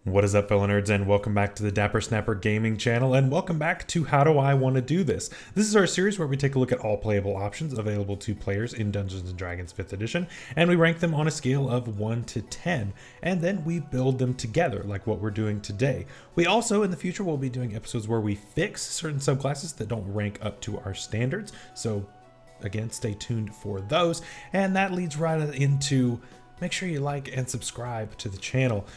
What is up, fellow nerds, and welcome back to the Dapper Snapper Gaming channel, and welcome back to How Do I Want to Do This? This is our series where we take a look at all playable options available to players in Dungeons & Dragons 5th edition, and we rank them on a scale of 1 to 10, and then we build them together, like what we're doing today. We also, in the future, will be doing episodes where we fix certain subclasses that don't rank up to our standards, so again, stay tuned for those, and that leads right into make sure you like and subscribe to the channel.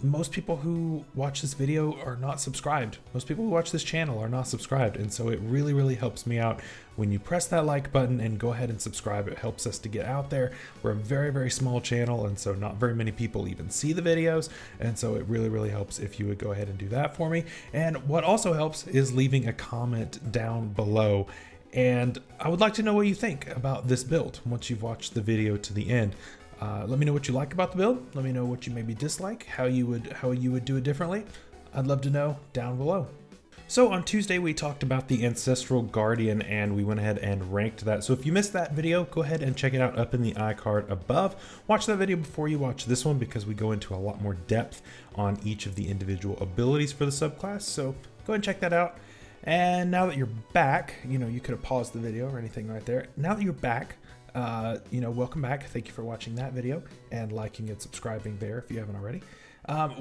Most people who watch this video are not subscribed. Most people who watch this channel are not subscribed. And so it really helps me out when you press that like button and go ahead and subscribe. It helps us to get out there. We're a very small channel. And so not very many people even see the videos. And so it really helps if you would go ahead and do that for me. And what also helps is leaving a comment down below. And I would like to know what you think about this build once you've watched the video to the end. Let me know what you like about the build. Let me know what you maybe dislike, how you would do it differently. I'd love to know down below. So on Tuesday, we talked about the Ancestral Guardian and we went ahead and ranked that. So if you missed that video, go ahead and check it out up in the iCard above. Watch that video before you watch this one because we go into a lot more depth on each of the individual abilities for the subclass. So go ahead and check that out. And now that you're back, you could have paused the video or anything right there. Now that you're back, welcome back. Thank you for watching that video and liking and subscribing there if you haven't already.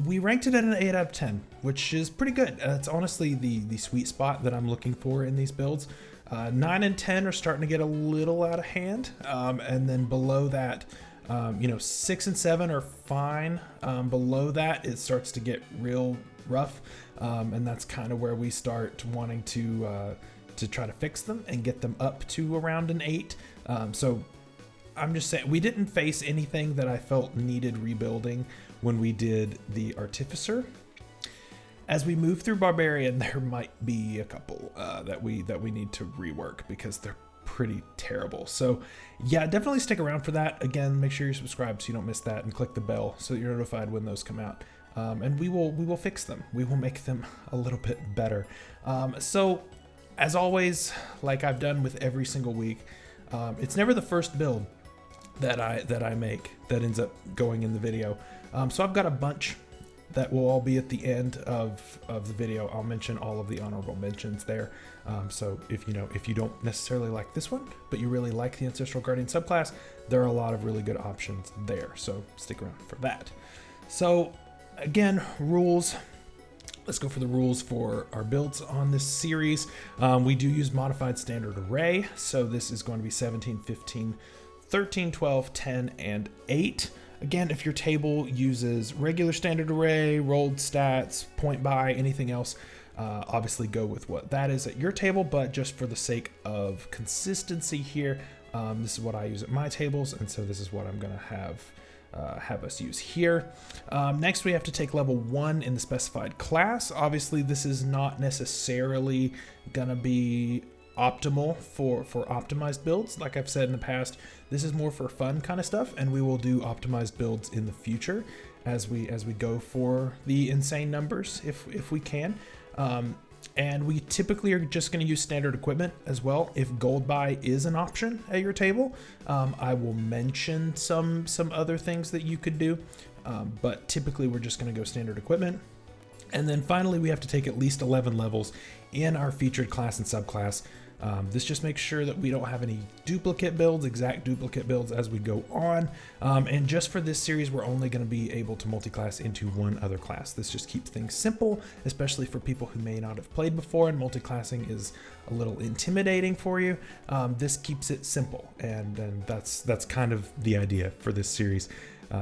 We ranked it at an 8 out of 10, which is pretty good. It's honestly the sweet spot that I'm looking for in these builds. 9 and 10 are starting to get a little out of hand. And then below that, 6 and 7 are fine. Below that, it starts to get real rough. And that's kind of where we start wanting to try to fix them and get them up to around an 8. So I'm just saying we didn't face anything that I felt needed rebuilding when we did the Artificer. As we move through Barbarian, there might be a couple that we need to rework because they're pretty terrible. So yeah, definitely stick around for that. Again, make sure you're subscribed so you don't miss that, and click the bell so that you're notified when those come out. And we will fix them. We will make them a little bit better. So as always, like I've done with every single week, it's never the first build that I make that ends up going in the video. So I've got a bunch that will all be at the end of the video. I'll mention all of the honorable mentions there. So if you don't necessarily like this one, but you really like the Ancestral Guardian subclass, there are a lot of really good options there. So stick around for that. So again, rules. Let's go for the rules for our builds on this series. We do use modified standard array. So this is going to be 17, 15, 13, 12, 10, and 8. Again, if your table uses regular standard array, rolled stats, point by, anything else, obviously go with what that is at your table. But just for the sake of consistency here, this is what I use at my tables. And so this is what I'm going to have us use here. Next, we have to take level 1 in the specified class. Obviously, this is not necessarily gonna be optimal for optimized builds. Like I've said in the past, this is more for fun kind of stuff, and we will do optimized builds in the future as we go for the insane numbers if we can. And we typically are just going to use standard equipment as well. If gold buy is an option at your table, I will mention some other things that you could do, but typically we're just going to go standard equipment. And then finally, we have to take at least 11 levels in our featured class and subclass. This just makes sure that we don't have any duplicate builds, exact duplicate builds as we go on. And just for this series, we're only going to be able to multiclass into one other class. This just keeps things simple, especially for people who may not have played before and multiclassing is a little intimidating for you. This keeps it simple, and that's kind of the idea for this series.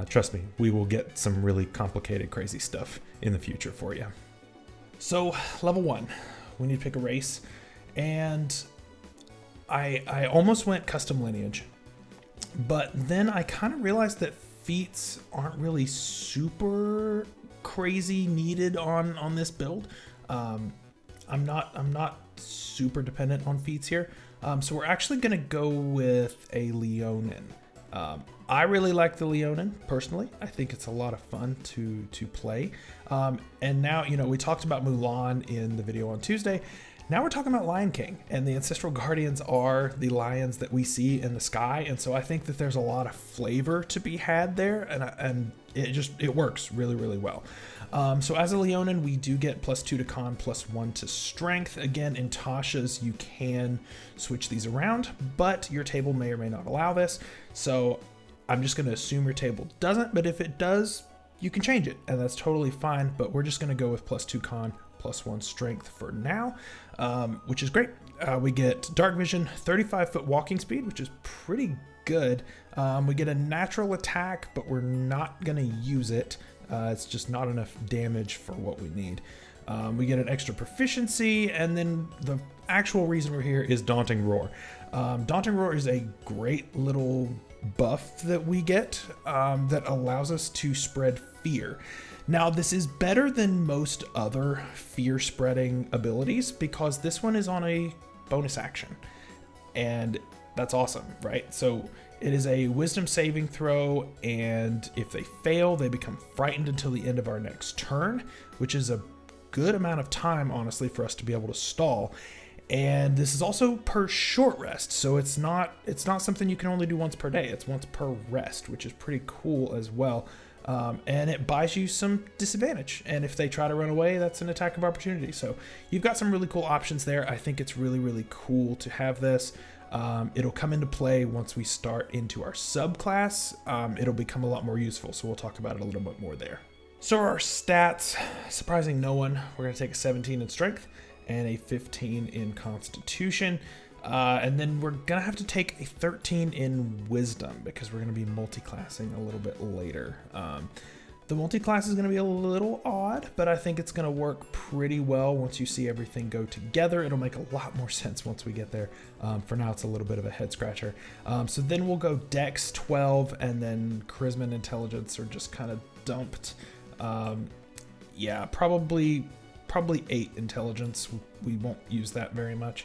Trust me, we will get some really complicated, crazy stuff in the future for you. So level 1, we need to pick a race. And I almost went custom lineage, but then I kind of realized that feats aren't really super crazy needed on this build. I'm not super dependent on feats here. So we're actually gonna go with a Leonin. I really like the Leonin personally. I think it's a lot of fun to play. And now, we talked about Mulan in the video on Tuesday, Now we're talking about Lion King, and the Ancestral Guardians are the lions that we see in the sky, and so I think that there's a lot of flavor to be had there, and it works really, really well. So as a Leonin, we do get +2 to con, +1 to strength. Again, in Tasha's, you can switch these around, but your table may or may not allow this, so I'm just going to assume your table doesn't, but if it does, you can change it, and that's totally fine, but we're just going to go with +2 con, +1 strength for now, which is great. We get dark vision, 35-foot walking speed, which is pretty good. We get a natural attack, but we're not going to use it. It's just not enough damage for what we need. We get an extra proficiency, and then the actual reason we're here is Daunting Roar. Daunting Roar is a great little buff that we get that allows us to spread fear. Now, this is better than most other fear spreading abilities because this one is on a bonus action, and that's awesome, right? So it is a wisdom saving throw, and if they fail, they become frightened until the end of our next turn, which is a good amount of time, honestly, for us to be able to stall. And this is also per short rest, so it's not something you can only do once per day. It's once per rest, which is pretty cool as well. And it buys you some disadvantage, and if they try to run away, that's an attack of opportunity. So you've got some really cool options there. I think it's really, really cool to have this. It'll come into play once we start into our subclass. It'll become a lot more useful, so we'll talk about it a little bit more there. So our stats, surprising no one, we're going to take a 17 in strength and a 15 in constitution. And then we're going to have to take a 13 in wisdom because we're going to be multi-classing a little bit later. The multi-class is going to be a little odd, but I think it's going to work pretty well once you see everything go together. It'll make a lot more sense once we get there. For now, it's a little bit of a head scratcher. So then we'll go Dex 12, and then Charisma and Intelligence are just kind of dumped. Yeah, probably 8 Intelligence. We won't use that very much.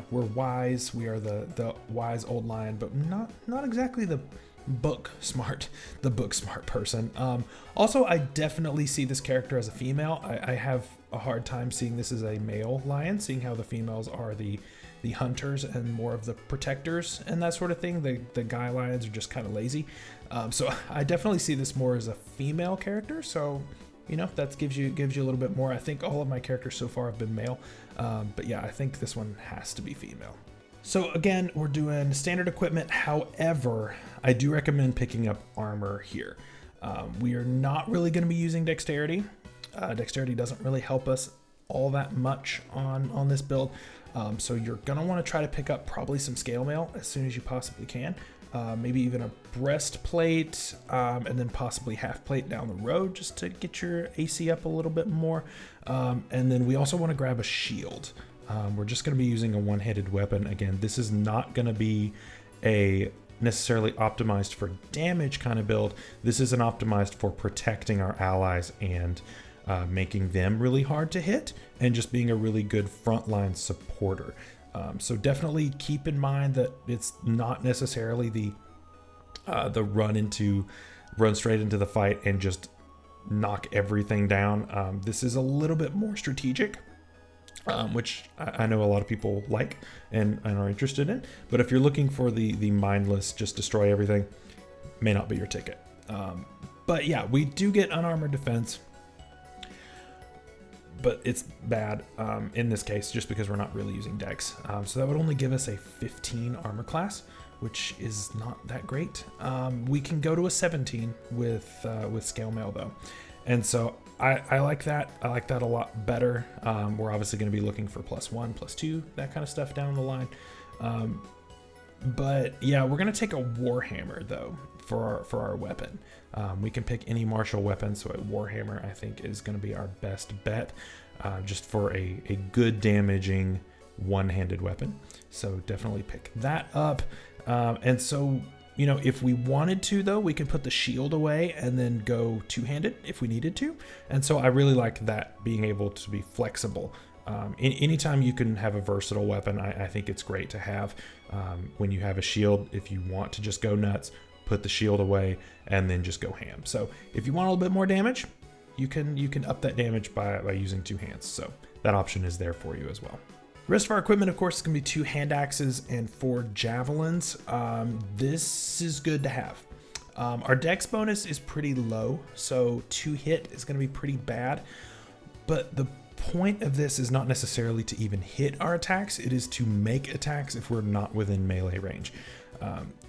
We're wise. We are the wise old lion, but not exactly the book smart person. Also, I definitely see this character as a female. I have a hard time seeing this as a male lion, seeing how the females are the hunters and more of the protectors and that sort of thing. The guy lions are just kind of lazy. So I definitely see this more as a female character. So that gives you a little bit more. I think all of my characters so far have been male, but yeah, I think this one has to be female. So again, we're doing standard equipment. However, I do recommend picking up armor here. We are not really going to be using dexterity. Dexterity doesn't really help us all that much on this build. So you're going to want to try to pick up probably some scale mail as soon as you possibly can. Maybe even a breastplate, and then possibly half plate down the road just to get your AC up a little bit more. And then we also want to grab a shield. We're just going to be using a one-handed weapon. Again, this is not going to be a necessarily optimized for damage kind of build. This isn't optimized for protecting our allies and making them really hard to hit and just being a really good frontline supporter. So definitely keep in mind that it's not necessarily the run straight into the fight and just knock everything down. This is a little bit more strategic, which I know a lot of people like and are interested in. But if you're looking for the mindless, just destroy everything, may not be your ticket. But yeah, we do get unarmored defense, but it's bad in this case just because we're not really using dex. So that would only give us a 15 armor class, which is not that great. We can go to a 17 with scale mail though, and so I like that. I like that a lot better. We're obviously going to be looking for +1, +2, that kind of stuff down the line. But yeah, we're going to take a warhammer though for our weapon. We can pick any martial weapon, so a warhammer I think is going to be our best bet, just for a good damaging one-handed weapon. So definitely pick that up. And so if we wanted to though, we could put the shield away and then go two-handed if we needed to. And so I really like that, being able to be flexible. Anytime you can have a versatile weapon, I think it's great to have. When you have a shield, if you want to just go nuts, put the shield away and then just go ham. So if you want a little bit more damage, you can up that damage by using two hands. So that option is there for you as well. The rest of our equipment, of course, is going to be 2 hand axes and 4 javelins. This is good to have. Our dex bonus is pretty low, so 2 hit is going to be pretty bad. But the point of this is not necessarily to even hit our attacks. It is to make attacks if we're not within melee range.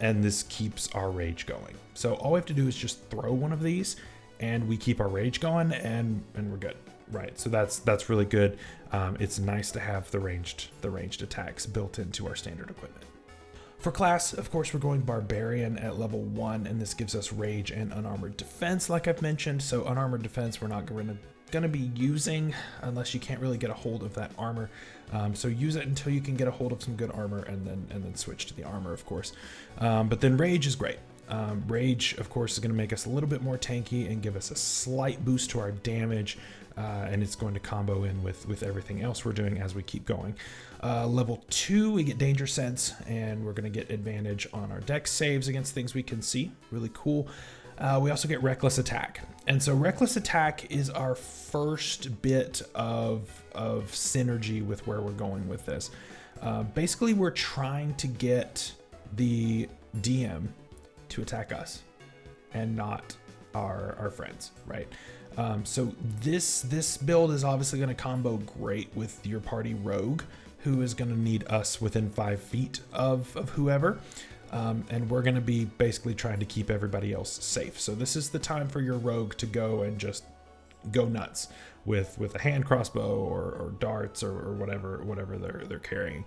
And this keeps our rage going. So all we have to do is just throw one of these and we keep our rage going and we're good. Right, so that's really good. It's nice to have the ranged attacks built into our standard equipment. For class, of course, we're going Barbarian at level 1, and this gives us rage and unarmored defense, like I've mentioned. So unarmored defense, we're not going to be using unless you can't really get a hold of that armor. So use it until you can get a hold of some good armor, and then switch to the armor, of course. But then rage is great. Rage, of course, is going to make us a little bit more tanky and give us a slight boost to our damage. And it's going to combo in with everything else we're doing as we keep going. Level 2, we get Danger Sense, and we're going to get advantage on our dex saves against things we can see. Really cool. We also get Reckless Attack. And so Reckless Attack is our first bit of synergy with where we're going with this. Basically, we're trying to get the DM to attack us and not our friends, right? So this build is obviously going to combo great with your party rogue, who is going to need us within 5 feet of whoever. And we're going to be basically trying to keep everybody else safe. So this is the time for your rogue to go and just go nuts with a hand crossbow or darts or whatever they're carrying.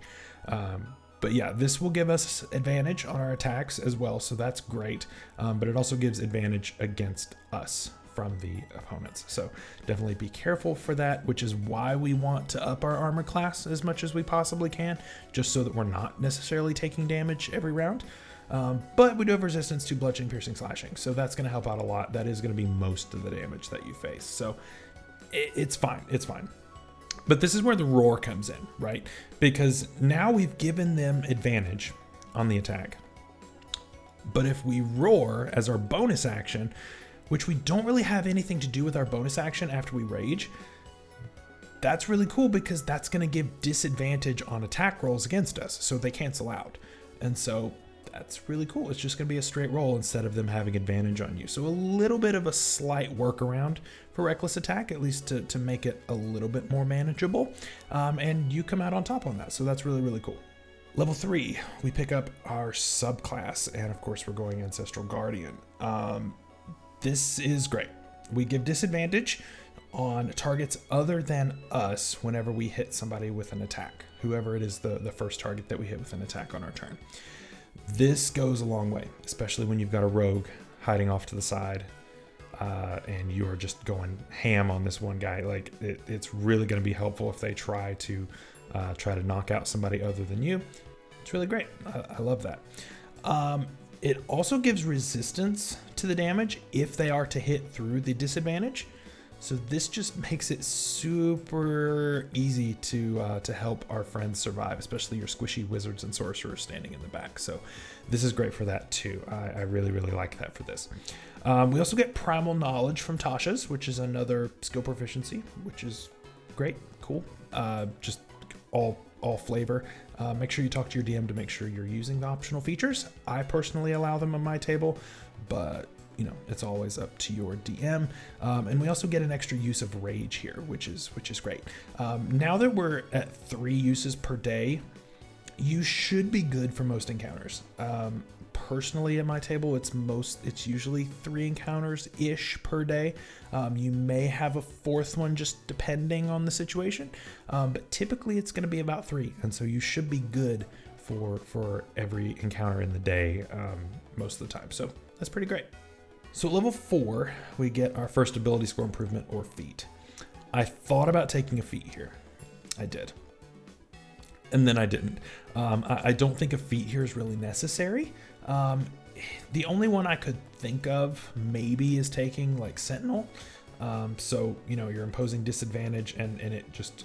But yeah, this will give us advantage on our attacks as well, so that's great. But it also gives advantage against us from the opponents. So definitely be careful for that, which is why we want to up our armor class as much as we possibly can, just so that we're not necessarily taking damage every round. But we do have resistance to bludgeoning, piercing, slashing, so that's going to help out a lot. That is going to be most of the damage that you face. So it's fine. It's fine. But this is where the roar comes in, right? Because now we've given them advantage on the attack. But if we roar as our bonus action, which we don't really have anything to do with our bonus action after we rage, that's really cool because that's going to give disadvantage on attack rolls against us, so they cancel out. And so that's really cool. It's just going to be a straight roll instead of them having advantage on you. So a little bit of a slight workaround for Reckless Attack, at least to make it a little bit more manageable. And you come out on top on that, so that's really, really cool. Level 3, we pick up our subclass, and of course we're going Ancestral Guardian. This is great. We give disadvantage on targets other than us whenever we hit somebody with an attack, whoever it is the first target that we hit with an attack on our turn. This goes a long way, especially when you've got a rogue hiding off to the side and you're just going ham on this one guy. Like it's really going to be helpful if they try to knock out somebody other than you. It's really great. I love that. It also gives resistance to the damage if they are to hit through the disadvantage. So this just makes it super easy to help our friends survive, especially your squishy wizards and sorcerers standing in the back. So this is great for that too. I really, really like that for this. We also get Primal Knowledge from Tasha's, which is another skill proficiency, which is great, cool. Just all flavor. Make sure you talk to your DM to make sure you're using the optional features. I personally allow them on my table, but you know, it's always up to your DM. And we also get an extra use of rage here, which is great. Now that we're at 3 uses per day, you should be good for most encounters. Personally, at my table, it's usually 3 encounters ish per day. You may have a 4th one just depending on the situation, but typically it's going to be about 3, and so you should be good for every encounter in the day most of the time. So that's pretty great. So at level 4, we get our first ability score improvement or feat. I thought about taking a feat here. I did. And then I didn't. I don't think a feat here is really necessary. The only one I could think of maybe is taking like Sentinel. So, you know, you're imposing disadvantage and it just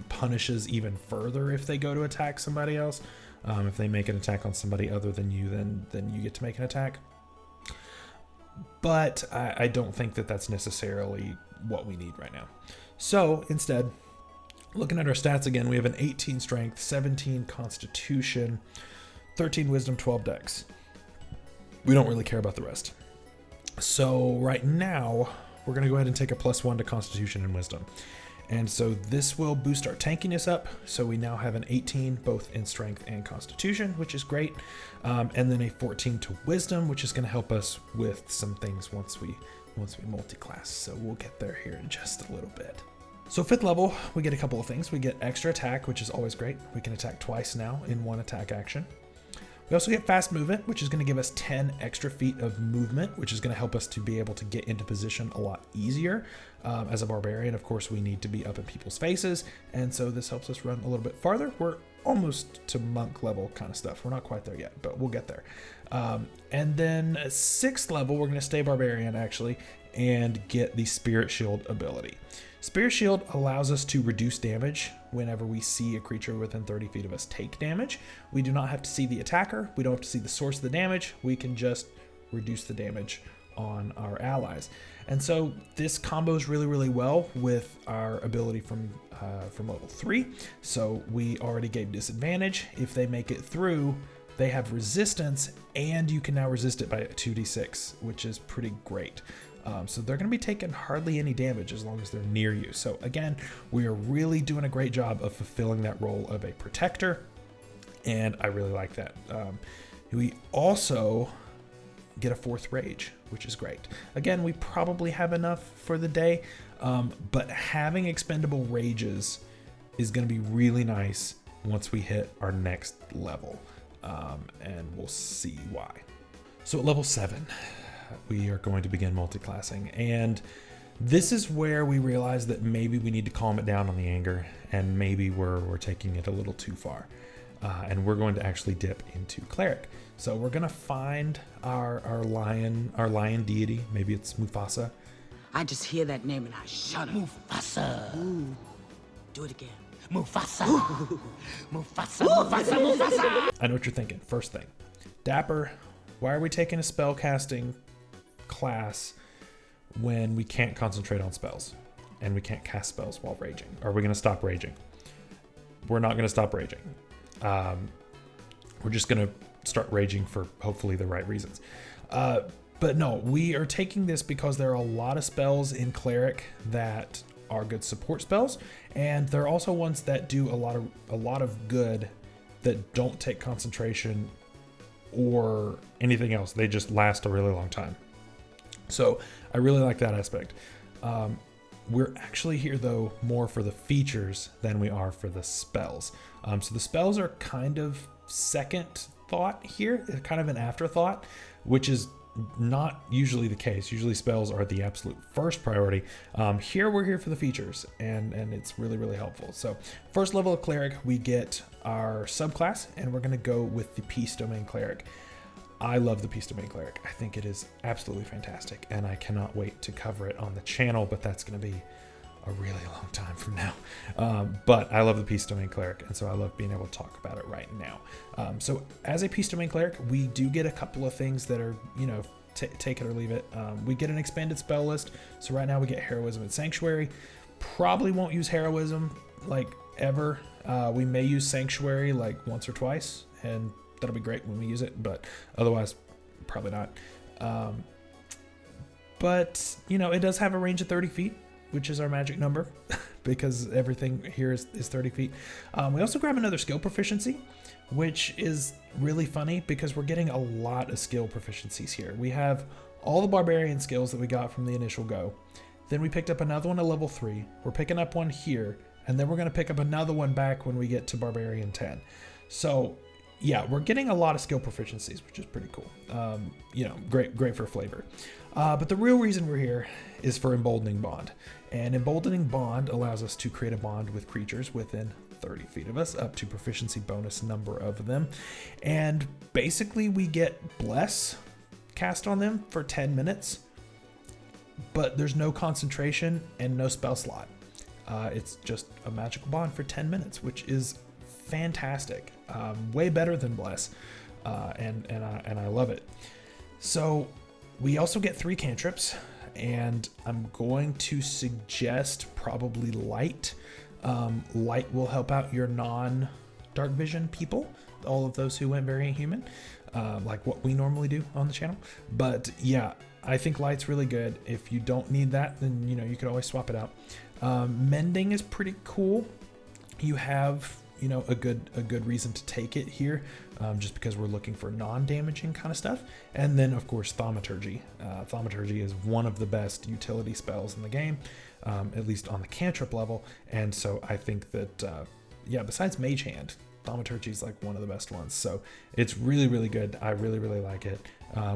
punishes even further if they go to attack somebody else. If they make an attack on somebody other than you, then you get to make an attack. But I don't think that that's necessarily what we need right now. So instead, Looking at our stats again, we have an 18 strength, 17 constitution, 13 wisdom, 12 dex. We don't really care about the rest. So right now, we're going to go ahead and take a +1 to constitution and wisdom. And so this will boost our tankiness up. So we now have an 18 both in strength and constitution, which is great. And then a 14 to wisdom, which is going to help us with some things once we multi-class. So we'll get there here in just a little bit. So 5th level, we get a couple of things. We get extra attack, which is always great. We can attack twice now in one attack action. We also get fast movement, which is going to give us 10 extra feet of movement, which is going to help us to be able to get into position a lot easier. As a barbarian, of course, we need to be up in people's faces, and so this helps us run a little bit farther. We're almost to monk level kind of stuff. We're not quite there yet, but we'll get there. And then 6th level, we're going to stay barbarian, actually, and get the Spirit Shield ability. Spirit Shield allows us to reduce damage whenever we see a creature within 30 feet of us take damage. We do not have to see the attacker. We don't have to see the source of the damage. We can just reduce the damage on our allies. And so this combos really, really well with our ability from level 3. So we already gave disadvantage. If they make it through, they have resistance, and you can now resist it by 2d6, which is pretty great. So they're going to be taking hardly any damage as long as they're near you. So again, we are really doing a great job of fulfilling that role of a protector, and I really like that. We also get a 4th rage, which is great. Again, we probably have enough for the day, but having expendable rages is going to be really nice once we hit our next level, and we'll see why. So at level 7, we are going to begin multi-classing, and this is where we realize that maybe we need to calm it down on the anger, and maybe we're taking it a little too far, and we're going to actually dip into Cleric. So we're gonna find our lion deity. Maybe it's Mufasa. I just hear that name and I shudder. Mufasa. Ooh. Do it again. Mufasa. Ooh. Mufasa. Mufasa. Mufasa. I know what you're thinking. First thing, Dapper, why are we taking a spell casting class when we can't concentrate on spells and we can't cast spells while raging? Are we going to stop raging? We're not going to stop raging. We're just going to start raging for hopefully the right reasons. But no, we are taking this because there are a lot of spells in Cleric that are good support spells, and there are also ones that do a lot of good that don't take concentration or anything else. They just last a really long time. So I really like that aspect. We're actually here though more for the features than we are for the spells. So the spells are kind of second thought here, kind of an afterthought, which is not usually the case. Usually spells are the absolute first priority. Here we're here for the features, and it's really, really helpful. So first level of Cleric, we get our subclass, and we're gonna go with the Peace Domain Cleric. I love the Peace Domain Cleric. I think it is absolutely fantastic, and I cannot wait to cover it on the channel, but that's gonna be a really long time from now. But I love the Peace Domain Cleric, and so I love being able to talk about it right now. So as a Peace Domain Cleric, we do get a couple of things that are, take it or leave it. We get an expanded spell list. So right now we get Heroism and Sanctuary. Probably won't use Heroism like ever. We may use Sanctuary like once or twice, and that'll be great when we use it, but otherwise probably not. But it does have a range of 30 feet, which is our magic number because everything here is 30 feet. We also grab another skill proficiency, which is really funny because we're getting a lot of skill proficiencies here. We have all the barbarian skills that we got from the initial go. Then we picked up another one at level 3. We're picking up one here, and then we're going to pick up another one back when we get to Barbarian 10. So yeah, we're getting a lot of skill proficiencies, which is pretty cool. Great for flavor. But the real reason we're here is for Emboldening Bond. And Emboldening Bond allows us to create a bond with creatures within 30 feet of us, up to proficiency bonus number of them. And basically we get Bless cast on them for 10 minutes, but there's no concentration and no spell slot. It's just a magical bond for 10 minutes, which is fantastic. Way better than Bless, and I love it. So we also get 3 cantrips, and I'm going to suggest probably Light, Light will help out your non-dark vision people, all of those who went variant human, like what we normally do on the channel. But yeah, I think light's really good. If you don't need that, then you could always swap it out. Mending is pretty cool. You have a good reason to take it here, just because we're looking for non-damaging kind of stuff. And then of course Thaumaturgy. Thaumaturgy is one of the best utility spells in the game, at least on the cantrip level. And so I think that besides Mage Hand, Thaumaturgy is like one of the best ones. So it's really, really good. I really, really like it.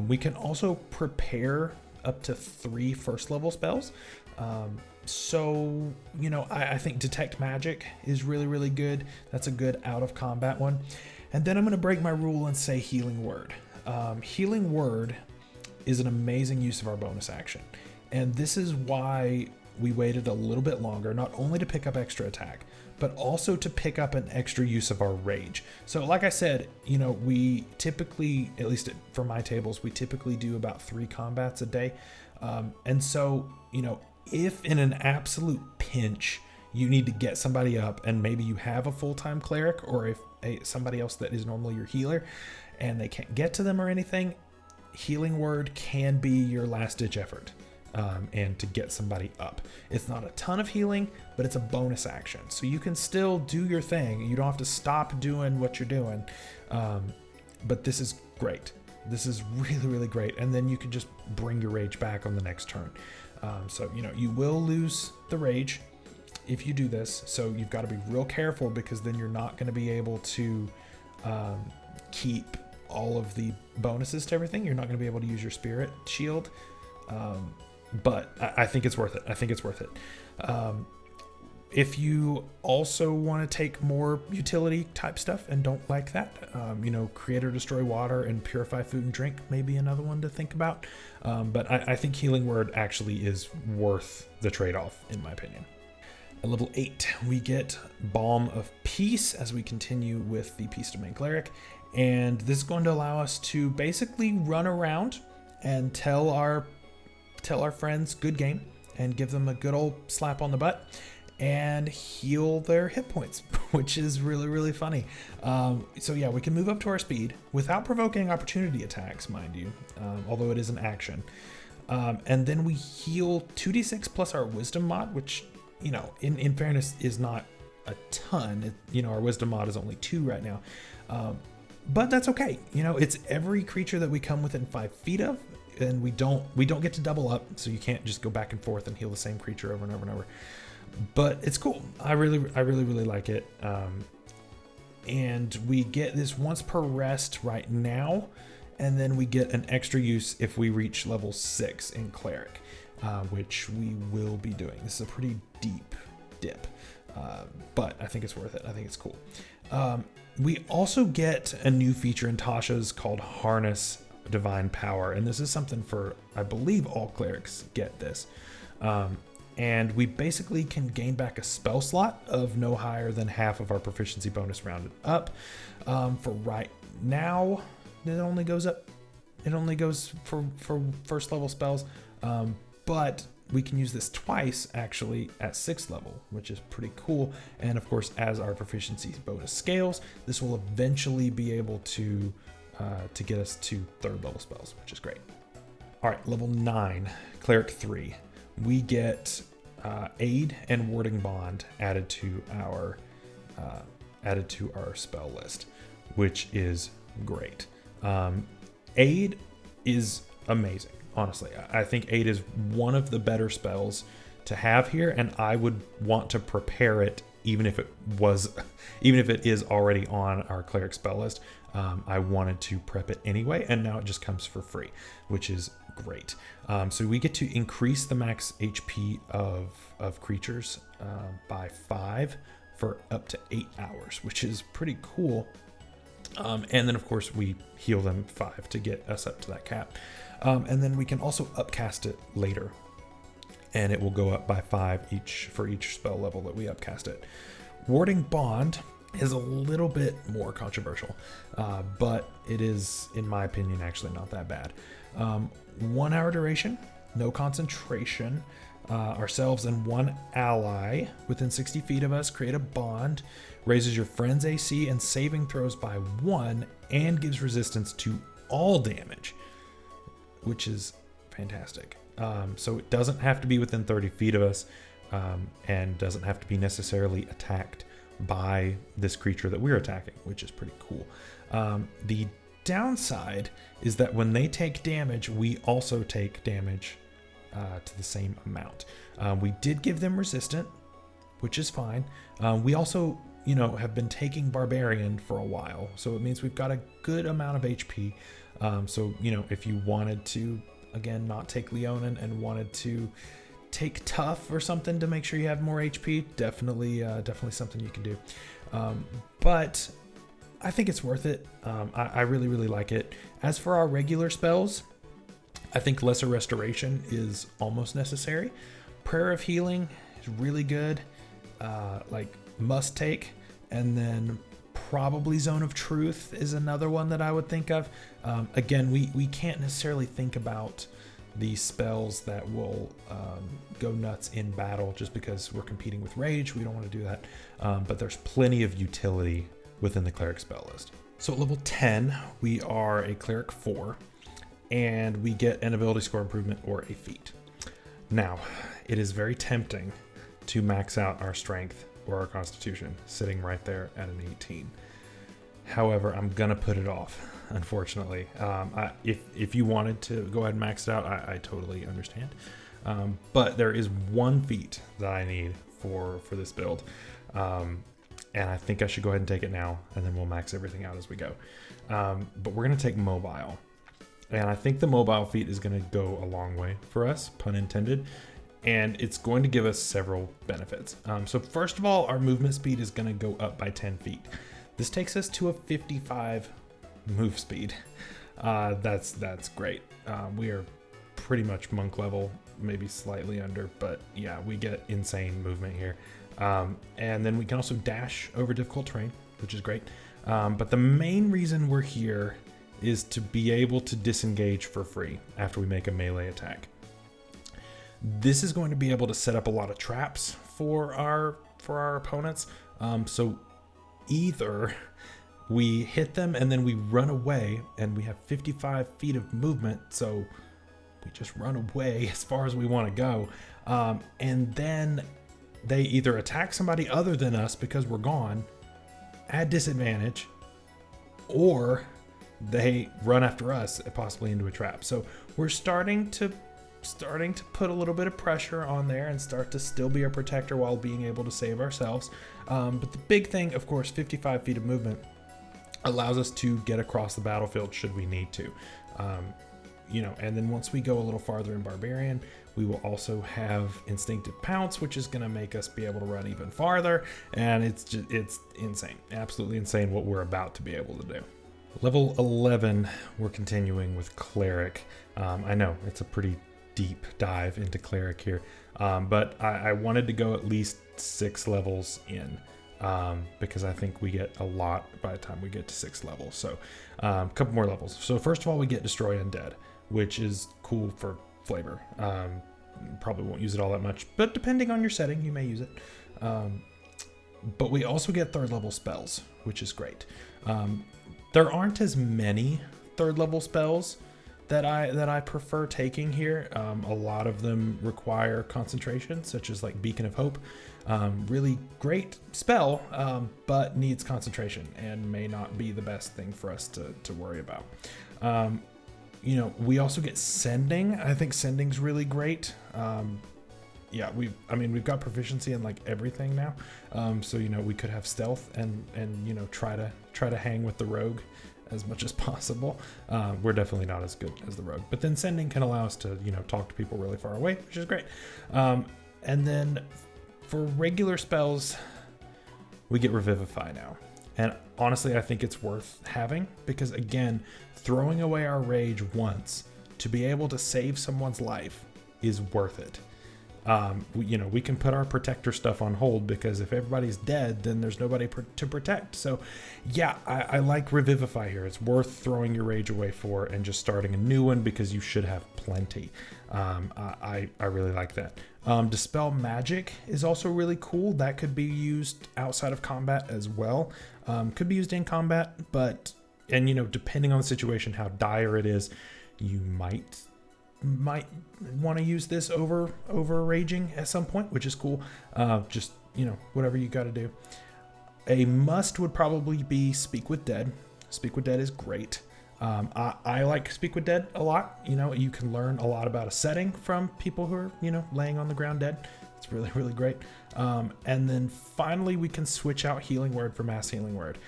We can also prepare up to 3 first level spells. So I think Detect Magic is really, really good. That's a good out of combat one. And then I'm going to break my rule and say Healing Word. Healing Word is an amazing use of our bonus action. And this is why we waited a little bit longer, not only to pick up extra attack, but also to pick up an extra use of our rage. So like I said, we typically, at least for my tables, we typically do about 3 combats a day. And so, if in an absolute pinch, you need to get somebody up and maybe you have a full-time cleric, or if somebody else that is normally your healer and they can't get to them or anything, Healing Word can be your last ditch effort. And to get somebody up. It's not a ton of healing, but it's a bonus action. So you can still do your thing. You don't have to stop doing what you're doing. But this is great. This is really, really great. And then you can just bring your rage back on the next turn. So, you will lose the rage if you do this. So you've got to be real careful, because then you're not going to be able to keep all of the bonuses to everything. You're not going to be able to use your spirit shield. But I think it's worth it. I think it's worth it. If you also want to take more utility type stuff and don't like that, Create or Destroy Water and Purify Food and Drink may be another one to think about. But I think Healing Word actually is worth the trade-off, in my opinion. At level 8, we get Balm of Peace as we continue with the Peace Domain Cleric. And this is going to allow us to basically run around and tell our friends good game, and give them a good old slap on the butt and heal their hit points, which is really, really funny. So yeah, we can move up to our speed without provoking opportunity attacks, mind you, although it is an action. And then we heal 2d6 plus our wisdom mod, which, in fairness is not a ton. Our wisdom mod is only 2 right now. But that's okay. It's every creature that we come within 5 feet of. And we don't get to double up, so you can't just go back and forth and heal the same creature over and over and over. But it's cool. I really, really like it. And we get this once per rest right now, and then we get an extra use if we reach level 6 in Cleric, which we will be doing. This is a pretty deep dip, but I think it's worth it. I think it's cool. We also get a new feature in Tasha's called Harness Divine Power, and this is something for, I believe, all clerics get this. And we basically can gain back a spell slot of no higher than half of our proficiency bonus rounded up. For right now, it only goes up. It only goes for first level spells, but we can use this twice actually at 6th level, which is pretty cool. And of course, as our proficiency bonus scales, this will eventually be able to get us to 3rd level spells, which is great. All right, level 9, Cleric 3. We get Aid and Warding Bond added to our spell list, which is great. Aid is amazing, honestly. I think Aid is one of the better spells to have here, and I would want to prepare it even if it is already on our Cleric spell list. I wanted to prep it anyway, and now it just comes for free, which is great. So we get to increase the max HP of creatures by 5 for up to 8 hours, which is pretty cool. And then of course we heal them 5 to get us up to that cap. And then we can also upcast it later, and it will go up by 5 for each spell level that we upcast it. Warding Bond is a little bit more controversial, but it is, in my opinion, actually not that bad. 1 hour duration, no concentration, ourselves and one ally within 60 feet of us create a bond, raises your friend's AC and saving throws by 1, and gives resistance to all damage, which is fantastic. So it doesn't have to be within 30 feet of us, and doesn't have to be necessarily attacked by this creature that we're attacking, which is pretty cool. The downside is that when they take damage, we also take damage to the same amount. We did give them resistant, which is fine. We also, have been taking Barbarian for a while, so it means we've got a good amount of HP. So, if you wanted to, again, not take Leonin and wanted to take Tough or something to make sure you have more HP, definitely something you can do. But I think it's worth it. I really, really like it. As for our regular spells, I think Lesser Restoration is almost necessary. Prayer of Healing is really good, must take, and then probably Zone of Truth is another one that I would think of. Again, we can't necessarily think about the spells that will go nuts in battle just because we're competing with Rage. We don't want to do that, but there's plenty of utility within the Cleric spell list. So at level 10, we are a Cleric 4, and we get an ability score improvement or a feat. Now, it is very tempting to max out our strength or our constitution, sitting right there at an 18. However, I'm gonna put it off, unfortunately. If you wanted to go ahead and max it out, I totally understand. But there is one feat that I need for this build. And I think I should go ahead and take it now, and then we'll max everything out as we go. But we're gonna take Mobile. And I think the Mobile feat is gonna go a long way for us, pun intended. And it's going to give us several benefits. So first of all, our movement speed is gonna go up by 10 feet. This takes us to a 55 move speed. That's great. We are pretty much monk level, maybe slightly under, but yeah, we get insane movement here. And then we can also dash over difficult terrain, which is great. But the main reason we're here is to be able to disengage for free after we make a melee attack. This is going to be able to set up a lot of traps for our opponents. So either we hit them and then we run away, and we have 55 feet of movement, so we just run away as far as we want to go. And then they either attack somebody other than us because we're gone at disadvantage, or they run after us, possibly into a trap. So we're starting to put a little bit of pressure on there and start to still be a protector while being able to save ourselves. But the big thing, of course, 55 feet of movement allows us to get across the battlefield should we need to. And then once we go a little farther in Barbarian, we will also have Instinctive Pounce, which is going to make us be able to run even farther. And it's insane, absolutely insane what we're about to be able to do. Level 11, we're continuing with Cleric. I know it's a pretty deep dive into Cleric here, but I wanted to go at least 6 levels in, because I think we get a lot by the time we get to 6 levels. So a couple more levels. So first of all, we get Destroy Undead, which is cool for flavor. Probably won't use it all that much, but depending on your setting, you may use it. But we also get 3rd level spells, which is great. There aren't as many 3rd level spells that I prefer taking here. A lot of them require concentration, such as like Beacon of Hope. Really great spell, but needs concentration and may not be the best thing for us to worry about. We also get Sending. I think Sending's really great. We've got proficiency in like everything now. So we could have stealth and try to hang with the rogue as much as possible. We're definitely not as good as the rogue, but then Sending can allow us to talk to people really far away, which is great. And then for regular spells, we get Revivify now. And honestly, I think it's worth having, because again, throwing away our rage once to be able to save someone's life is worth it. we can put our protector stuff on hold, because if everybody's dead, then there's nobody to protect. So yeah, I like Revivify here. It's worth throwing your rage away for and just starting a new one, because you should have plenty. I really like that. Dispel Magic is also really cool. That could be used outside of combat as well. Could be used in combat, but depending on the situation, how dire it is, you might want to use this over raging at some point, which is cool. Just whatever you got to do. A must would probably be Speak with Dead. Speak with Dead is great. I like Speak with Dead a lot. You can learn a lot about a setting from people who are laying on the ground dead. It's really, really great. And then finally we can switch out Healing Word for Mass Healing Word.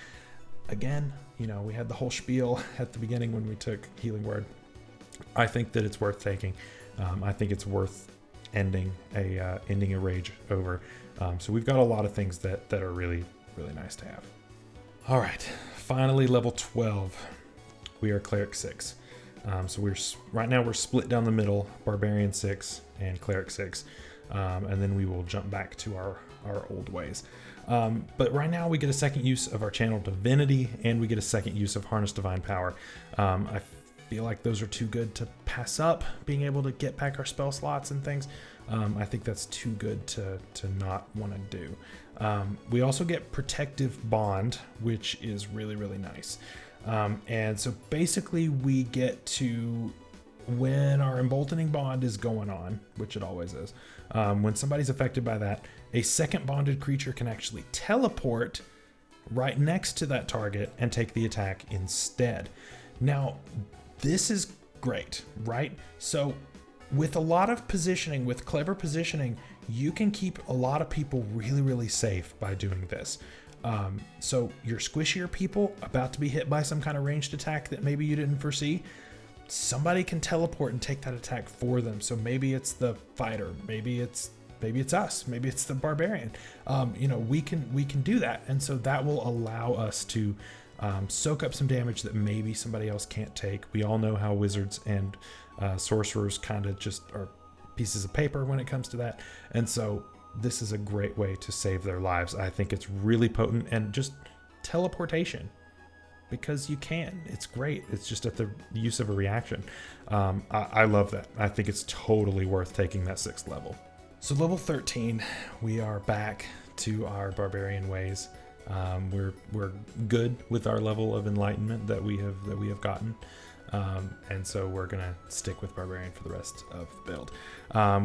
Again, we had the whole spiel at the beginning when we took Healing Word. I think that it's worth taking. I think it's worth ending a rage over. So we've got a lot of things that are really, really nice to have. All right, finally level 12. We are Cleric 6. So right now we're split down the middle, Barbarian 6 and Cleric 6. And then we will jump back to our old ways. But right now we get a second use of our Channel Divinity, and we get a second use of Harness Divine Power. I feel like those are too good to pass up, being able to get back our spell slots and things. I think that's too good to not want to do. We also get Protective Bond, which is really, really nice. And so basically we get to, when our emboldening bond is going on, which it always is, when somebody's affected by that, a second bonded creature can actually teleport right next to that target and take the attack instead. Now, this is great, right? So with a lot of positioning, with clever positioning, you can keep a lot of people really, really safe by doing this. So your squishier people about to be hit by some kind of ranged attack that maybe you didn't foresee, somebody can teleport and take that attack for them. So maybe it's the fighter, maybe it's us, maybe it's the barbarian. We can do that, and so that will allow us to soak up some damage that maybe somebody else can't take. We all know how wizards and sorcerers kind of just are pieces of paper when it comes to that, and so this is a great way to save their lives. I think it's really potent, and just teleportation, because you can. It's great. It's just at the use of a reaction. I love that. I think it's totally worth taking that 6th level. So level 13, we are back to our barbarian ways. We're good with our level of enlightenment that we have gotten. And so we're gonna stick with Barbarian for the rest of the build.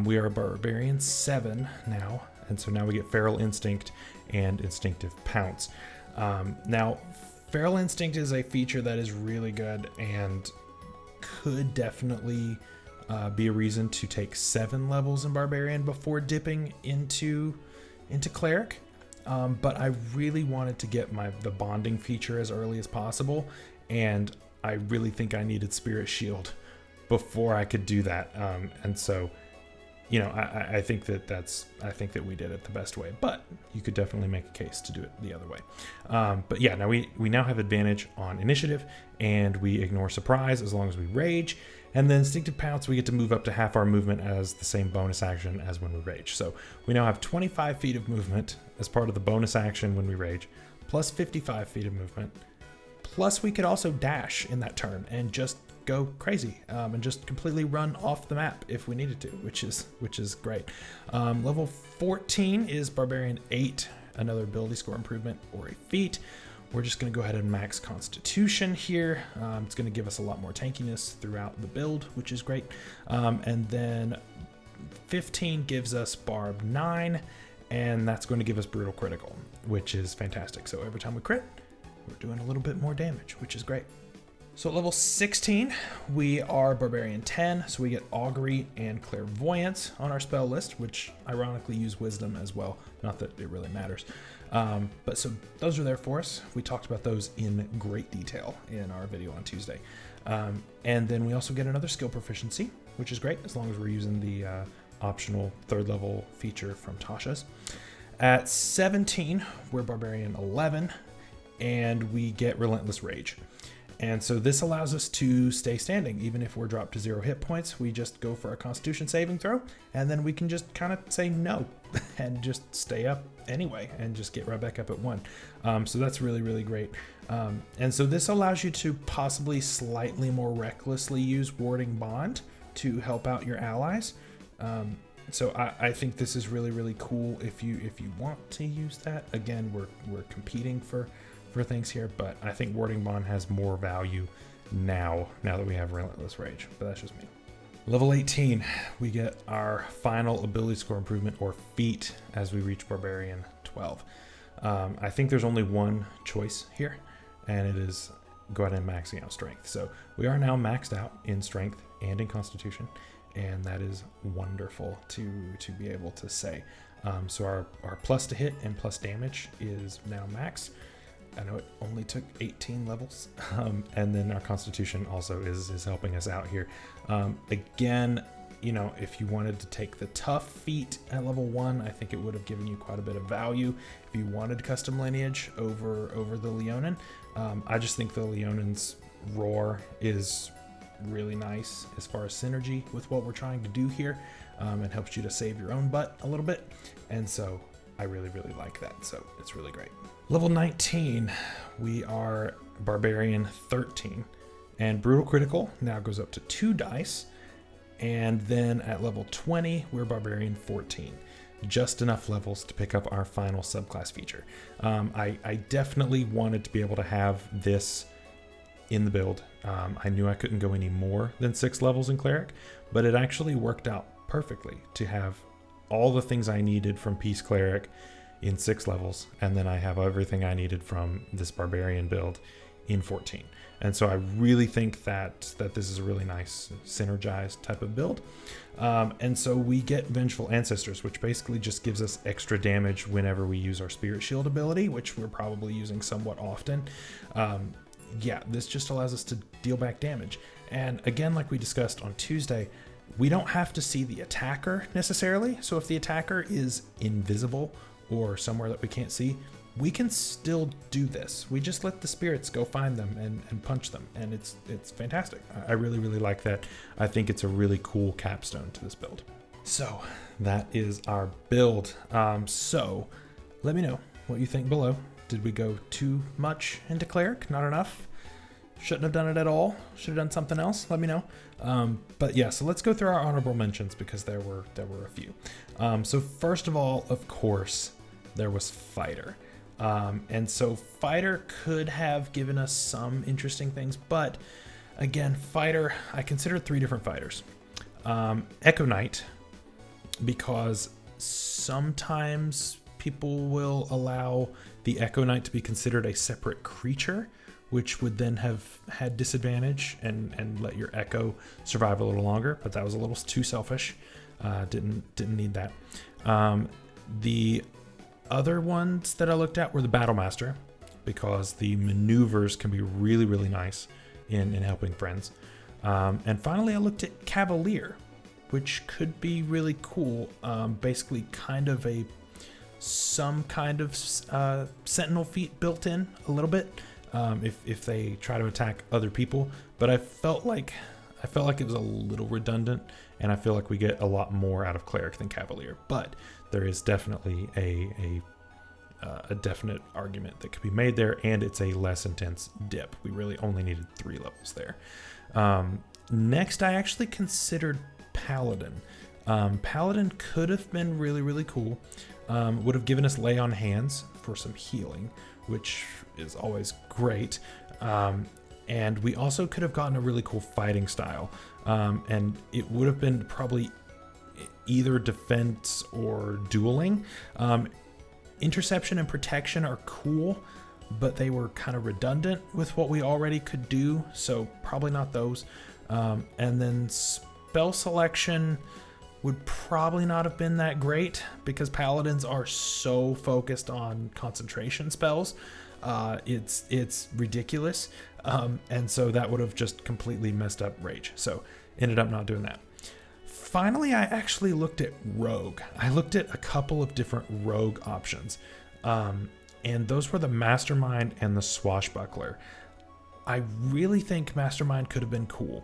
We are Barbarian 7 now, and so now we get Feral Instinct and Instinctive Pounce. Now, Feral Instinct is a feature that is really good and could definitely be a reason to take 7 levels in Barbarian before dipping into Cleric. But I really wanted to get the bonding feature as early as possible, and I really think I needed Spirit Shield before I could do that. And so, I think that we did it the best way, but you could definitely make a case to do it the other way. But yeah, now we now have advantage on initiative, and we ignore surprise as long as we rage. And then Instinctive Pounce, we get to move up to half our movement as the same bonus action as when we rage. So we now have 25 feet of movement as part of the bonus action when we rage, plus 55 feet of movement. Plus, we could also dash in that turn and just go crazy and just completely run off the map if we needed to, which is great. Level 14 is Barbarian 8, another ability score improvement or a feat. We're just going to go ahead and max Constitution here. It's going to give us a lot more tankiness throughout the build, which is great. And then 15 gives us Barb 9, and that's going to give us Brutal Critical, which is fantastic. So every time we crit, we're doing a little bit more damage, which is great. So at level 16, we are Barbarian 10, so we get Augury and Clairvoyance on our spell list, which ironically use Wisdom as well. Not that it really matters. But so those are there for us. We talked about those in great detail in our video on Tuesday. And then we also get another skill proficiency, which is great as long as we're using the optional 3rd level feature from Tasha's. At 17, we're Barbarian 11, and we get Relentless Rage. And so this allows us to stay standing. Even if we're dropped to 0 hit points, we just go for a Constitution saving throw, and then we can just kind of say no and just stay up anyway and just get right back up at 1. So that's really, really great. And so this allows you to possibly slightly more recklessly use Warding Bond to help out your allies. So I think this is really, really cool if you want to use that. Again, we're competing for things here, but I think Warding Bond has more value now that we have Relentless Rage, but that's just me. Level 18, we get our final ability score improvement, or feat, as we reach Barbarian 12. I think there's only one choice here, and it is go ahead and maxing out strength. So we are now maxed out in strength and in constitution, and that is wonderful to be able to say. So our plus to hit and plus damage is now max. I know it only took 18 levels, and then our constitution also is helping us out here. Again, you know, if you wanted to take the tough feat at level 1, I think it would have given you quite a bit of value. If you wanted custom lineage over the Leonin, I just think the Leonin's roar is really nice as far as synergy with what we're trying to do here. It helps you to save your own butt a little bit, and so I really, really like that. So it's really great. Level 19, we are Barbarian 13, and Brutal Critical now goes up to 2 dice. And then at level 20, we're Barbarian 14. Just enough levels to pick up our final subclass feature. I definitely wanted to be able to have this in the build. I knew I couldn't go any more than 6 levels in Cleric, but it actually worked out perfectly to have all the things I needed from Peace Cleric in 6 levels, and then I have everything I needed from this Barbarian build in 14. And so I really think that this is a really nice synergized type of build. And so we get Vengeful Ancestors, which basically just gives us extra damage whenever we use our Spirit Shield ability, which we're probably using somewhat often. Yeah, this just allows us to deal back damage. And again, like we discussed on Tuesday, we don't have to see the attacker necessarily. So if the attacker is invisible or somewhere that we can't see, we can still do this. We just let the spirits go find them and punch them, and it's fantastic. I really, really like that. I think it's a really cool capstone to this build. So that is our build. So let me know what you think below. Did we go too much into Cleric? Not enough? Shouldn't have done it at all? Should have done something else? Let me know. But yeah, so let's go through our honorable mentions, because there were a few. So first of all, of course, there was Fighter. And so Fighter could have given us some interesting things, but again, Fighter, I considered 3 different fighters. Echo Knight, because sometimes people will allow the Echo Knight to be considered a separate creature, which would then have had disadvantage and let your Echo survive a little longer, but that was a little too selfish. Didn't need that. The other ones that I looked at were the Battlemaster, because the maneuvers can be really, really nice in helping friends. And finally, I looked at Cavalier, which could be really cool. Basically kind of some kind of sentinel feat built in a little bit, if they try to attack other people. But I felt like it was a little redundant, and I feel like we get a lot more out of Cleric than Cavalier. But there is definitely a definite argument that could be made there, and it's a less intense dip. We really only needed 3 levels there. Next, I actually considered Paladin. Paladin could have been really, really cool. Would have given us Lay on Hands for some healing, which is always great. And we also could have gotten a really cool fighting style. And it would have been probably either defense or dueling. Interception and protection are cool, but they were kind of redundant with what we already could do, so probably not those. And then spell selection would probably not have been that great, because paladins are so focused on concentration spells. It's ridiculous. And so that would have just completely messed up Rage. So ended up not doing that. Finally, I actually looked at Rogue. I looked at a couple of different Rogue options. And those were the Mastermind and the Swashbuckler. I really think Mastermind could have been cool.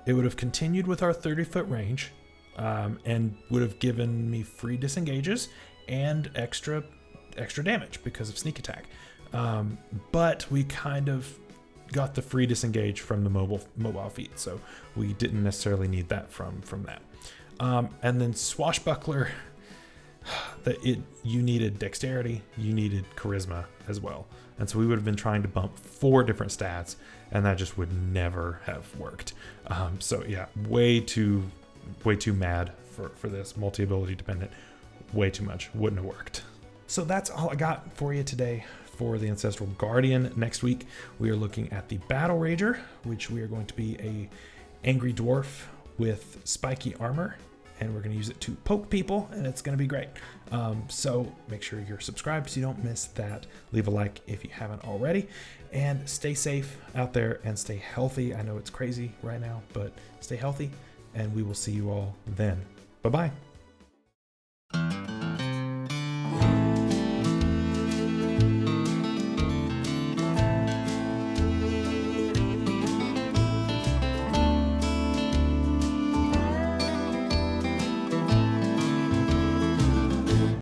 It would have continued with our 30-foot range, and would have given me free disengages and extra damage because of sneak attack. But we kind of got the free disengage from the mobile feat, so we didn't necessarily need that from that. And then Swashbuckler, you needed dexterity, you needed charisma as well, and so we would have been trying to bump 4 different stats, and that just would never have worked. So yeah, way too mad for this multi-ability dependent. Way too much, wouldn't have worked. So that's all I got for you today for the Ancestral Guardian. Next week we are looking at the Battle Rager, which we are going to be a angry dwarf with spiky armor, and we're going to use it to poke people, and it's going to be great. So make sure you're subscribed so you don't miss that. Leave a like if you haven't already, and stay safe out there and stay healthy. I know it's crazy right now, but stay healthy, and we will see you all then. Bye-bye.